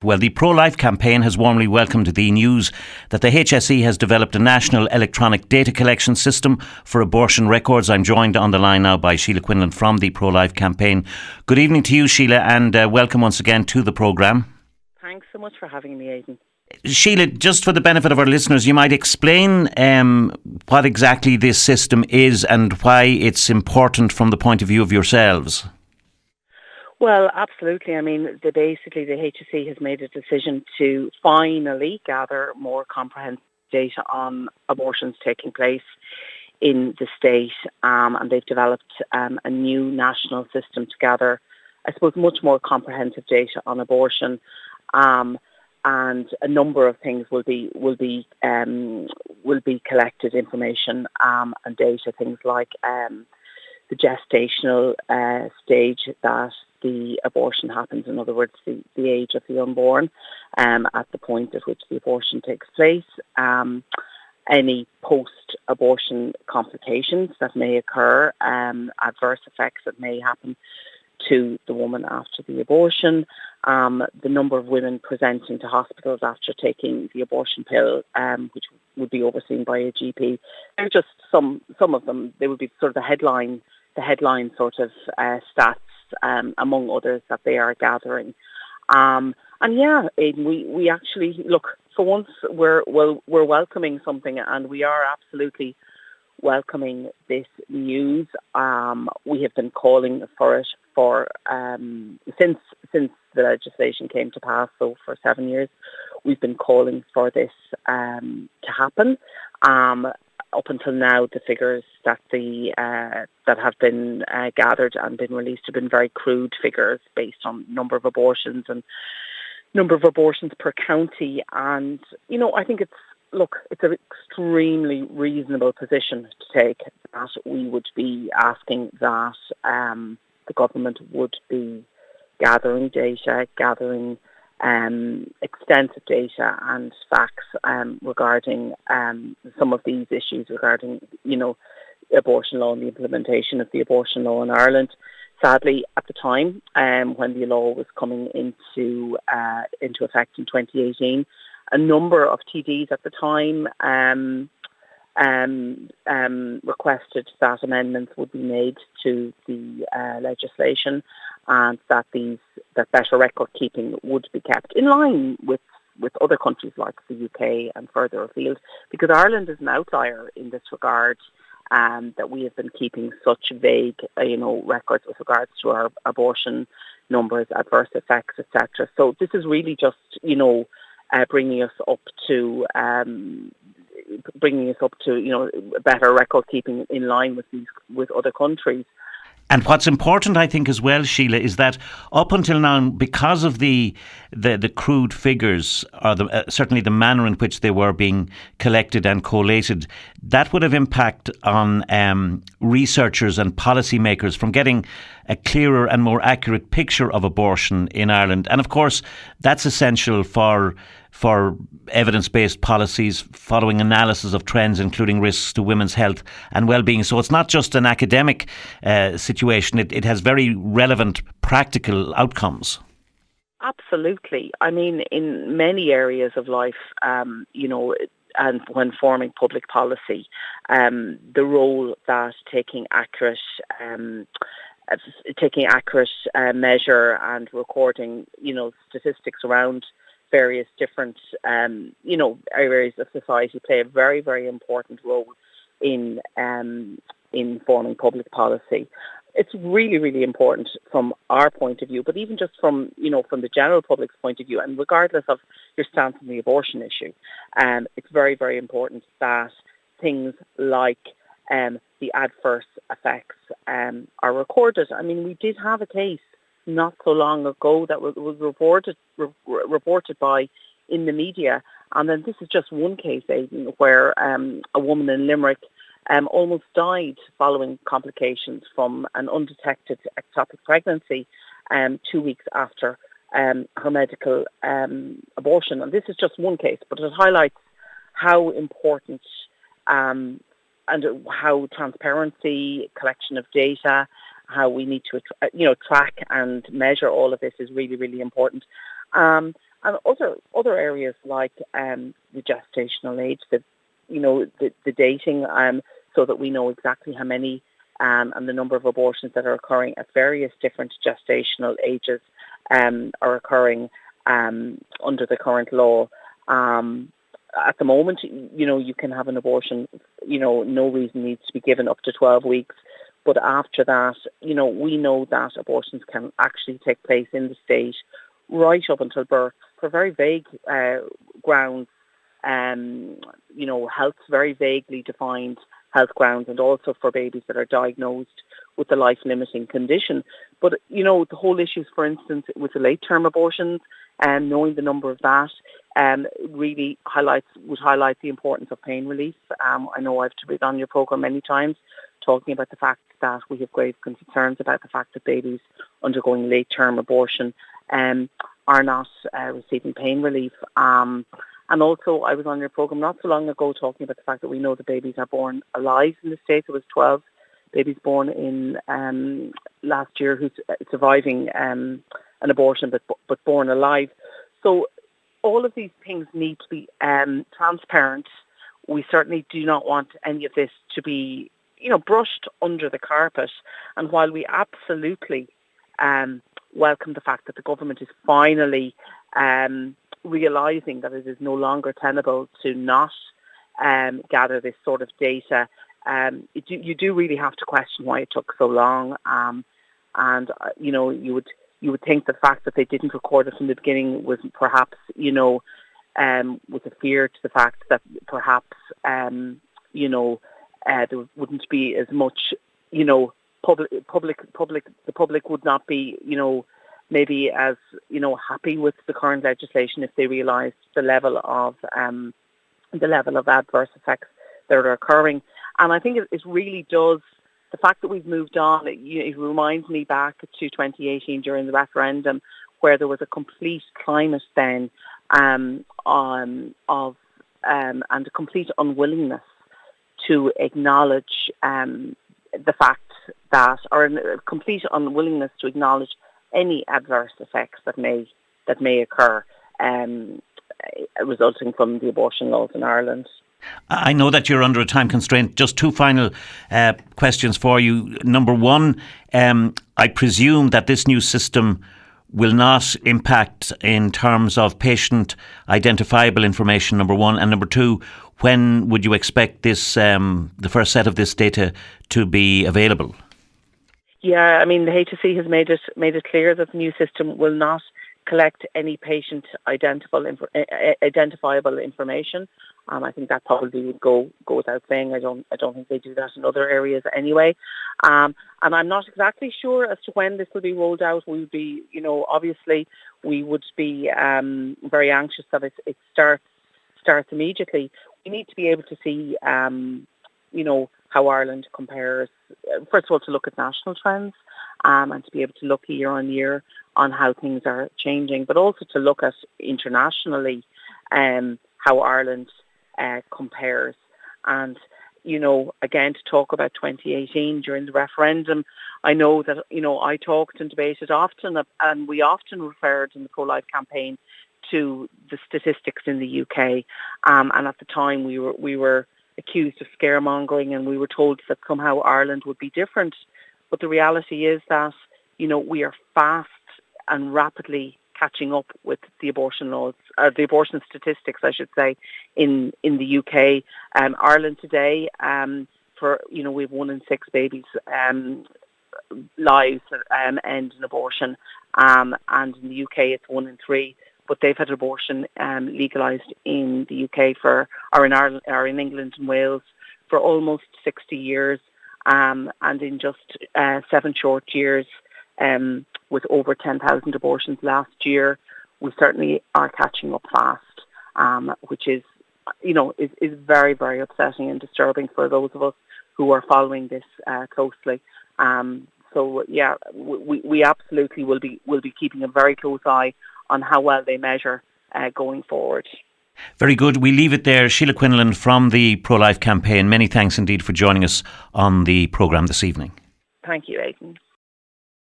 Well, the Pro-Life campaign has warmly welcomed the news that the HSE has developed a national electronic data collection system for abortion records. I'm joined on the line now by Sile Quinlan from the Pro-Life campaign. Good evening to you, Sile, and welcome once again to the programme. Thanks so much for having me, Aidan. Sile, just for the benefit of our listeners, you might explain what exactly this system is and why it's important from the point of view of yourselves. Well, absolutely. I mean, basically the HSE has made a decision to finally gather more comprehensive data on abortions taking place in the state, and they've developed a new national system to gather, I suppose, much more comprehensive data on abortion, and a number of things will be collected information and data, things like the gestational stage that the abortion happens, in other words, the age of the unborn, at the point at which the abortion takes place, any post-abortion complications that may occur, adverse effects that may happen to the woman after the abortion, the number of women presenting to hospitals after taking the abortion pill, which would be overseen by a GP. They're just some of them. They would be sort of the headline sort of stats, among others that they are gathering. And yeah, Aidan, we actually, look, for once we're welcoming something, and we are absolutely welcoming this news. We have been calling for it since the legislation came to pass, so for 7 years, we've been calling for this to happen. Up until now, the figures that have been gathered and been released have been very crude figures based on number of abortions and number of abortions per county. And I think it's an extremely reasonable position to take, that we would be asking that the government would be gathering data, extensive data and facts regarding some of these issues regarding, abortion law and the implementation of the abortion law in Ireland. Sadly, at the time when the law was coming into effect in 2018, a number of TDs at the time requested that amendments would be made to the legislation, and that better record keeping would be kept in line with other countries like the UK and further afield, because Ireland is an outlier in this regard, that we have been keeping such vague records with regards to our abortion numbers, adverse effects, etc. So this is really just bringing us up to better record keeping in line with other countries. And what's important, I think, as well, Sile, is that up until now, because of the crude figures, or certainly the manner in which they were being collected and collated, that would have impact on researchers and policymakers from getting a clearer and more accurate picture of abortion in Ireland. And of course, that's essential for evidence-based policies, following analysis of trends, including risks to women's health and well-being. So it's not just an academic situation, it has very relevant practical outcomes. Absolutely. I mean, in many areas of life, and when forming public policy, the role that taking accurate measure and recording, statistics around various different, areas of society play a very, very important role in forming public policy. It's really, really important from our point of view, but even just from the general public's point of view, and regardless of your stance on the abortion issue, it's very, very important that things like the adverse effects are recorded. I mean, we did have a case not so long ago that was reported by in the media, and then this is just one case, Aidan, where a woman in Limerick almost died following complications from an undetected ectopic pregnancy 2 weeks after her medical abortion. And this is just one case, but it highlights how important and how transparency, collection of data, how we need to track and measure all of this is really, really important. And other areas like the gestational age, the dating, so that we know exactly how many and the number of abortions that are occurring at various different gestational ages are occurring under the current law. At the moment, you can have an abortion, no reason needs to be given up to 12 weeks. But after that, we know that abortions can actually take place in the state right up until birth for very vague grounds, health, very vaguely defined health grounds, and also for babies that are diagnosed with a life-limiting condition. But, the whole issues, for instance, with the late-term abortions, and knowing the number of that really would highlight the importance of pain relief. I know I've been on your programme many times talking about the fact that we have grave concerns about the fact that babies undergoing late-term abortion are not receiving pain relief. And also, I was on your programme not so long ago talking about the fact that we know that babies are born alive in the States. There was 12 babies born in last year who's surviving an abortion, but born alive. So all of these things need to be transparent. We certainly do not want any of this to be, brushed under the carpet. And while we absolutely welcome the fact that the government is finally realising that it is no longer tenable to not gather this sort of data, you do really have to question why it took so long. You would think the fact that they didn't record it from the beginning was perhaps, with a fear to the fact that perhaps, there wouldn't be as much, the public would not be, maybe as, happy with the current legislation if they realised the level of adverse effects that are occurring. And I think it really does. The fact that we've moved on, it reminds me back to 2018 during the referendum, where there was a complete climate then and a complete unwillingness to acknowledge the fact that, or a complete unwillingness to acknowledge any adverse effects that may occur resulting from the abortion laws in Ireland. I know that you're under a time constraint. Just two final questions for you. Number one, I presume that this new system will not impact in terms of patient identifiable information, number one. And number two, when would you expect this, the first set of this data to be available? Yeah, I mean, the HSE has made it clear that the new system will not collect any patient identifiable information. I think that probably would go without saying. I don't think they do that in other areas anyway. And I'm not exactly sure as to when this will be rolled out. We would be, obviously, we would be very anxious that it starts immediately. We need to be able to see, how Ireland compares. First of all, to look at national trends and to be able to look year on year on how things are changing, but also to look at internationally how Ireland compares. And, again, to talk about 2018 during the referendum, I know that, I talked and debated often, and we often referred in the pro-life campaign to the statistics in the UK. And at the time we were accused of scaremongering, and we were told that somehow Ireland would be different. But the reality is that, we are fast and rapidly catching up with the abortion laws, the abortion statistics, I should say, in the UK. Ireland today, we have 1 in 6 babies' lives end in abortion, and in the UK it's 1 in 3. But they've had abortion legalised in the UK in Ireland, or in England and Wales for almost 60 years, and in just 7 short years, with over 10,000 abortions last year, we certainly are catching up fast, which is very, very upsetting and disturbing for those of us who are following this closely. So yeah, we absolutely will be keeping a very close eye on how well they measure going forward. Very good. We leave it there. Sile Quinlan from the Pro-Life Campaign. Many thanks indeed for joining us on the programme this evening. Thank you, Aidan.